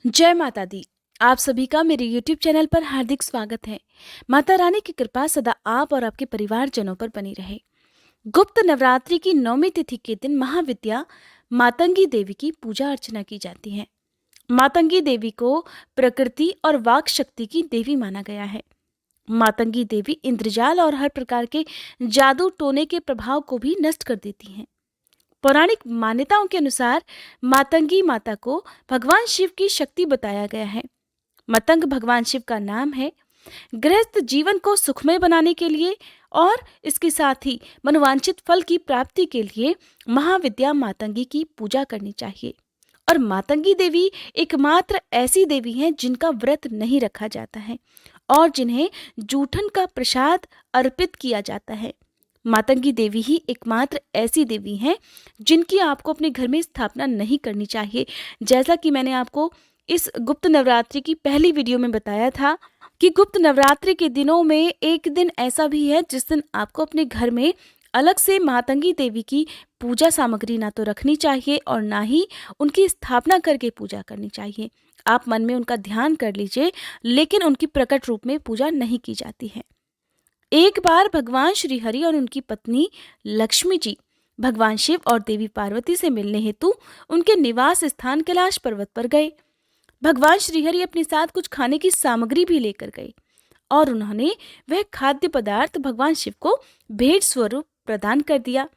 जय माता दी। आप सभी का मेरे YouTube चैनल पर हार्दिक स्वागत है। माता रानी की कृपा सदा आप और आपके परिवारजनों पर बनी रहे। गुप्त नवरात्रि की 9वीं तिथि के दिन महाविद्या मातंगी देवी की पूजा अर्चना की जाती है। मातंगी देवी को प्रकृति और वाक शक्ति की देवी माना गया है। मातंगी देवी इंद्रजाल और हर प्रकार के जादू टोने के प्रभाव को भी नष्ट कर देती हैं। पौराणिक मान्यताओं के अनुसार मातंगी माता को भगवान शिव की शक्ति बताया गया है। मतंग भगवान शिव का नाम है। गृहस्थ जीवन को सुखमय बनाने के लिए और इसके साथ ही मनोवांछित फल की प्राप्ति के लिए महाविद्या मातंगी की पूजा करनी चाहिए। और मातंगी देवी एकमात्र ऐसी देवी हैं जिनका व्रत नहीं रखा जाता है और जिन्हें जूठन का प्रसाद अर्पित किया जाता है। मातंगी देवी ही एकमात्र ऐसी देवी हैं जिनकी आपको अपने घर में स्थापना नहीं करनी चाहिए। जैसा कि मैंने आपको इस गुप्त नवरात्रि की पहली वीडियो में बताया था कि गुप्त नवरात्रि के दिनों में एक दिन ऐसा भी है जिस दिन आपको अपने घर में अलग से मातंगी देवी की पूजा सामग्री ना तो रखनी चाहिए और ना ही उनकी स्थापना करके पूजा करनी चाहिए। आप मन में उनका ध्यान कर लीजिए, लेकिन उनकी प्रकट रूप में पूजा नहीं की जाती है। एक बार भगवान श्री हरि और उनकी पत्नी लक्ष्मी जी भगवान शिव और देवी पार्वती से मिलने हेतु उनके निवास स्थान कैलाश पर्वत पर गए। भगवान श्रीहरि अपने साथ कुछ खाने की सामग्री भी लेकर गए और उन्होंने वह खाद्य पदार्थ भगवान शिव को भेंट स्वरूप प्रदान कर दिया।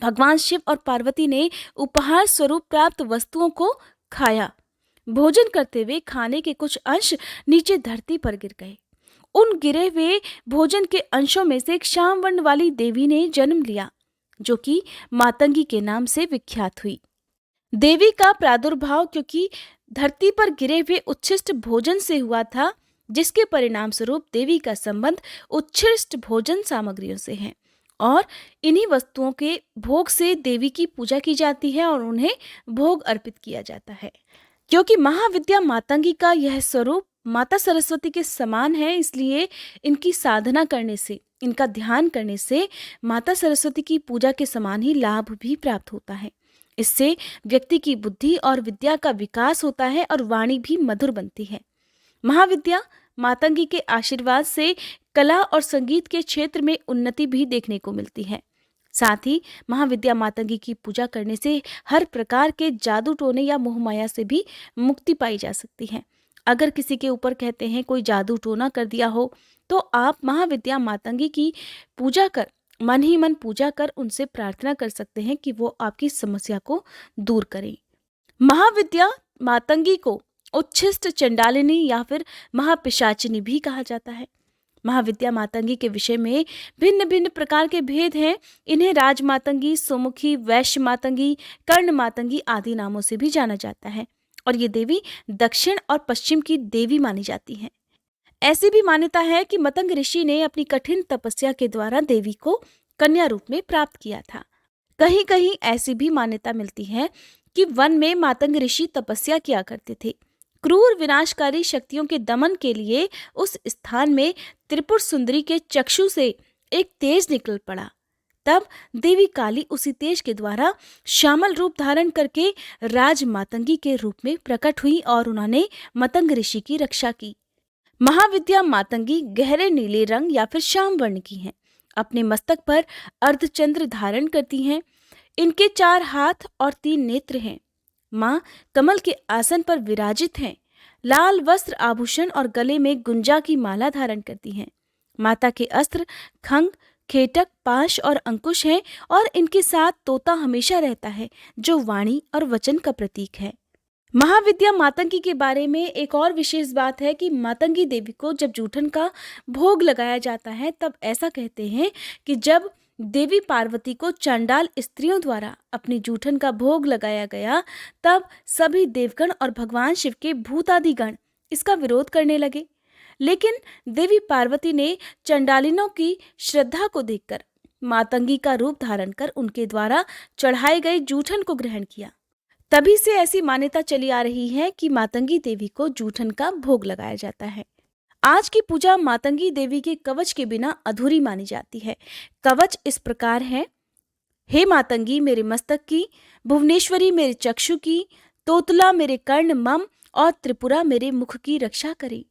भगवान शिव और पार्वती ने उपहार स्वरूप प्राप्त वस्तुओं को खाया। भोजन करते हुए खाने के कुछ अंश नीचे धरती पर गिर गए। उन गिरे हुए भोजन के अंशों में से एक श्याम वर्ण वाली देवी ने जन्म लिया, जो कि मातंगी के नाम से विख्यात हुई। देवी का प्रादुर्भाव क्योंकि धरती पर गिरे हुए उच्छिष्ट भोजन से हुआ था, जिसके परिणाम स्वरूप देवी का संबंध उच्छिष्ट भोजन सामग्रियों से है और इन्हीं वस्तुओं के भोग से देवी की पूजा की जाती है और उन्हें भोग अर्पित किया जाता है। क्योंकि महाविद्या मातंगी का यह स्वरूप माता सरस्वती के समान है, इसलिए इनकी साधना करने से, इनका ध्यान करने से माता सरस्वती की पूजा के समान ही लाभ भी प्राप्त होता है। इससे व्यक्ति की बुद्धि और विद्या का विकास होता है और वाणी भी मधुर बनती है। महाविद्या मातंगी के आशीर्वाद से कला और संगीत के क्षेत्र में उन्नति भी देखने को मिलती है। साथ ही महाविद्या मातंगी की पूजा करने से हर प्रकार के जादू टोने या मोहमाया से भी मुक्ति पाई जा सकती है। अगर किसी के ऊपर कहते हैं कोई जादू टोना कर दिया हो, तो आप महाविद्या मातंगी की पूजा कर, मन ही मन पूजा कर उनसे प्रार्थना कर सकते हैं कि वो आपकी समस्या को दूर करें। महाविद्या मातंगी को उच्छिष्ट चंडालिनी या फिर महापिशाचिनी भी कहा जाता है। महाविद्या मातंगी के विषय में भिन्न भिन्न प्रकार के भेद हैं। इन्हें राज मातंगी, सुमुखी, वैश्य मातंगी, कर्ण मातंगी आदि नामों से भी जाना जाता है और ये देवी दक्षिण और पश्चिम की देवी मानी जाती हैं। ऐसी भी मान्यता है कि मतंग ऋषि ने अपनी कठिन तपस्या के द्वारा देवी को कन्या रूप में प्राप्त किया था। कहीं कहीं ऐसी भी मान्यता मिलती है कि वन में मातंग ऋषि तपस्या किया करते थे। क्रूर विनाशकारी शक्तियों के दमन के लिए उस स्थान में त्रिपुर सुंदरी के चक्षु से एक तेज निकल पड़ा। तब देवी काली उसी तेज के द्वारा श्यामल रूप धारण करके राज मातंगी के रूप में प्रकट हुई और उन्होंने मतंग ऋषि की रक्षा की। महाविद्या मातंगी गहरे नीले रंग या फिर श्याम वर्ण की हैं। अपने मस्तक पर अर्धचंद्र धारण करती हैं। इनके 4 हाथ और 3 नेत्र हैं। माँ कमल के आसन पर विराजित हैं। लाल वस्त्र आभूषण और गले में गुंजा की माला धारण करती हैं। माता के अस्त्र खंग, खेटक, पाश और अंकुश हैं और इनके साथ तोता हमेशा रहता है, जो वाणी और वचन का प्रतीक है। महाविद्या मातंगी के बारे में एक और विशेष बात है कि मातंगी देवी को जब जूठन का भोग लगाया जाता है, तब ऐसा कहते हैं कि जब देवी पार्वती को चंडाल स्त्रियों द्वारा अपनी जूठन का भोग लगाया गया, तब सभी देवगण और भगवान शिव के भूतादि गण इसका विरोध करने लगे। लेकिन देवी पार्वती ने चंडालिनों की श्रद्धा को देखकर मातंगी का रूप धारण कर उनके द्वारा चढ़ाए गए जूठन को ग्रहण किया। तभी से ऐसी मान्यता चली आ रही है कि मातंगी देवी को जूठन का भोग लगाया जाता है। आज की पूजा मातंगी देवी के कवच के बिना अधूरी मानी जाती है। कवच इस प्रकार है: हे मातंगी मेरे मस्तक की, भुवनेश्वरी मेरे चक्षु की, तोतला मेरे कर्ण मम और त्रिपुरा मेरे मुख की रक्षा करे।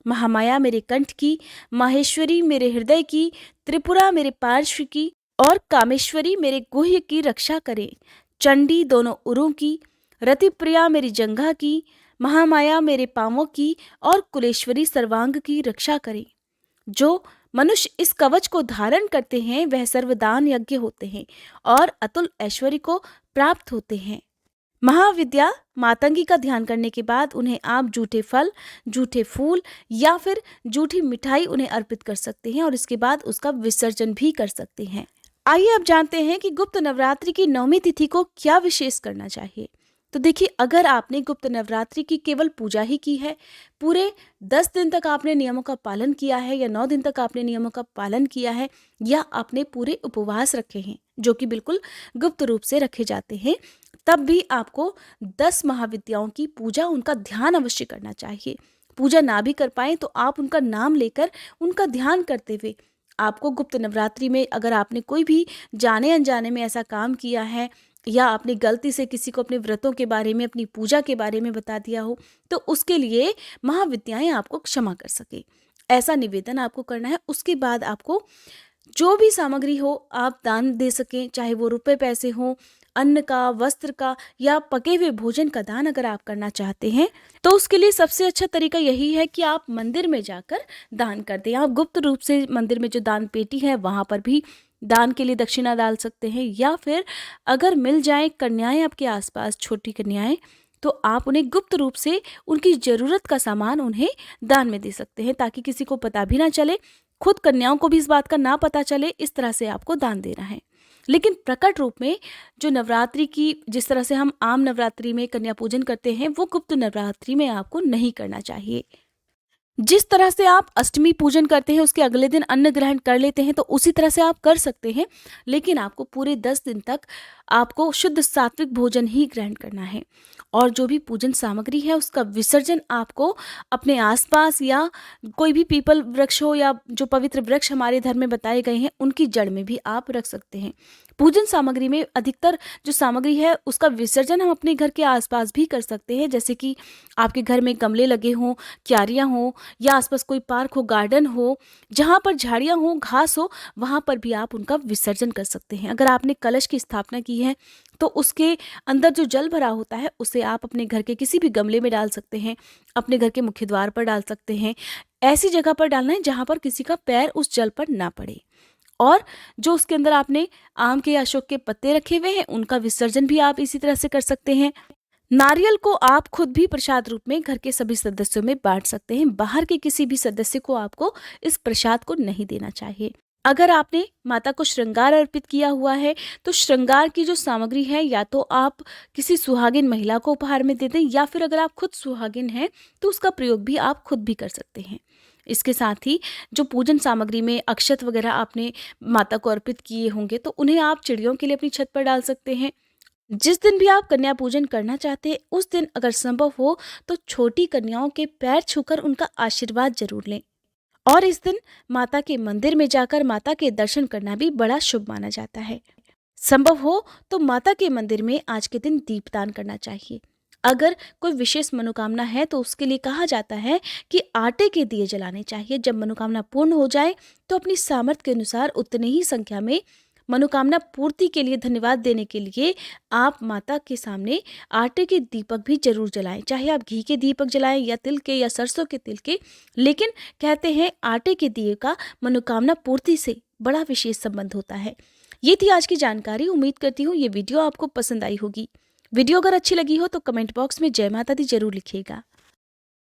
महामाया मेरे कंठ की, माहेश्वरी मेरे हृदय की, त्रिपुरा मेरे पार्श्व की और कामेश्वरी मेरे गुह्य की रक्षा करे। चंडी दोनों उरों की, रतिप्रिया मेरी जंघा की, महामाया मेरे पांवों की और कुलेश्वरी सर्वांग की रक्षा करे। जो मनुष्य इस कवच को धारण करते हैं वह सर्वदान यज्ञ होते हैं और अतुल ऐश्वर्य को प्राप्त होते हैं। महाविद्या मातंगी का ध्यान करने के बाद उन्हें आप जूठे फल, जूठे फूल या फिर जूठी मिठाई उन्हें अर्पित कर सकते हैं और इसके बाद उसका विसर्जन भी कर सकते हैं। आइए अब जानते हैं कि गुप्त नवरात्रि की 9वीं तिथि को क्या विशेष करना चाहिए। तो देखिए, अगर आपने गुप्त नवरात्रि की केवल पूजा ही की है, पूरे 10 दिन तक आपने नियमों का पालन किया है या 9 दिन तक आपने नियमों का पालन किया है या आपने पूरे उपवास रखे हैं जो कि बिल्कुल गुप्त रूप से रखे जाते हैं, तब भी आपको 10 महाविद्याओं की पूजा, उनका ध्यान अवश्य करना चाहिए। पूजा ना भी कर पाए तो आप उनका नाम लेकर, उनका ध्यान करते हुए आपको गुप्त नवरात्रि में, अगर आपने कोई भी जाने अनजाने में ऐसा काम किया है या आपने गलती से किसी को अपने व्रतों के बारे में, अपनी पूजा के बारे में बता दिया हो, तो उसके लिए महाविद्याएं आपको क्षमा कर सके, ऐसा निवेदन आपको करना है। उसके बाद आपको जो भी सामग्री हो आप दान दे सकें, चाहे वो रुपए पैसे हो, अन्न का, वस्त्र का या पके हुए भोजन का दान अगर आप करना चाहते हैं तो उसके लिए सबसे अच्छा तरीका यही है कि आप मंदिर में जाकर दान कर दें। आप गुप्त रूप से मंदिर में जो दान पेटी है वहां पर भी दान के लिए दक्षिणा डाल सकते हैं, या फिर अगर मिल जाए कन्याएं आपके आसपास, छोटी कन्याएं, तो आप उन्हें गुप्त रूप से उनकी जरूरत का सामान उन्हें दान में दे सकते हैं ताकि किसी को पता भी ना चले, खुद कन्याओं को भी इस बात का ना पता चले। इस तरह से आपको दान देना है। लेकिन प्रकट रूप में जो नवरात्रि की, जिस तरह से हम आम नवरात्रि में कन्या पूजन करते हैं, वो गुप्त नवरात्रि में आपको नहीं करना चाहिए। जिस तरह से आप अष्टमी पूजन करते हैं, उसके अगले दिन अन्न ग्रहण कर लेते हैं, तो उसी तरह से आप कर सकते हैं, लेकिन आपको पूरे 10 दिन तक आपको शुद्ध सात्विक भोजन ही ग्रहण करना है। और जो भी पूजन सामग्री है उसका विसर्जन आपको अपने आसपास या कोई भी पीपल वृक्ष हो या जो पवित्र वृक्ष हमारे धर्म में बताए गए हैं उनकी जड़ में भी आप रख सकते हैं। पूजन सामग्री में अधिकतर जो सामग्री है उसका विसर्जन हम अपने घर के आसपास भी कर सकते हैं, जैसे कि आपके घर में गमले लगे हों, क्यारियाँ हों या आसपास कोई पार्क हो, गार्डन हो, जहाँ पर झाड़ियाँ हो, घास हो, वहाँ पर भी आप उनका विसर्जन कर सकते हैं। अगर आपने कलश की स्थापना की है तो उसके अंदर जो जल भरा होता है उसे आप अपने घर के किसी भी गमले में डाल सकते हैं, अपने घर के मुख्य द्वार पर डाल सकते हैं। ऐसी जगह पर डालना है जहाँ पर किसी का पैर उस जल पर ना पड़े। और जो उसके अंदर आपने आम के या अशोक के पत्ते रखे हुए हैं उनका विसर्जन भी आप इसी तरह से कर सकते हैं। नारियल को आप खुद भी प्रसाद रूप में घर के सभी सदस्यों में बांट सकते हैं। बाहर के किसी भी सदस्य को आपको इस प्रसाद को नहीं देना चाहिए। अगर आपने माता को श्रृंगार अर्पित किया हुआ है तो श्रृंगार की जो सामग्री है या तो आप किसी सुहागिन महिला को उपहार में दे दें, या फिर अगर आप खुद सुहागिन हैं तो उसका प्रयोग भी आप खुद भी कर सकते हैं। इसके साथ ही जो पूजन सामग्री में अक्षत वगैरह आपने माता को अर्पित किए होंगे तो उन्हें आप चिड़ियों के लिए अपनी छत पर डाल सकते हैं। जिस दिन भी आप कन्या पूजन करना चाहते हैं उस दिन अगर संभव हो तो छोटी कन्याओं के पैर छूकर उनका आशीर्वाद जरूर लें। और इस दिन माता के मंदिर में जाकर माता के दर्शन करना भी बड़ा शुभ माना जाता है। संभव हो तो माता के मंदिर में आज के दिन दीपदान करना चाहिए। अगर कोई विशेष मनोकामना है तो उसके लिए कहा जाता है कि आटे के दिए जलाने चाहिए। जब मनोकामना पूर्ण हो जाए तो अपनी सामर्थ्य के अनुसार उतनी ही संख्या में मनोकामना पूर्ति के लिए धन्यवाद देने के लिए आप माता के सामने आटे के दीपक भी जरूर जलाएं, चाहे आप घी के दीपक जलाएं या तिल के या सरसों के तिल के। लेकिन कहते हैं आटे के दिए का मनोकामना पूर्ति से बड़ा विशेष संबंध होता है। ये थी आज की जानकारी। उम्मीद करती हूँ ये वीडियो आपको पसंद आई होगी। वीडियो अगर अच्छी लगी हो तो कमेंट बॉक्स में जय माता दी जरूर लिखिएगा।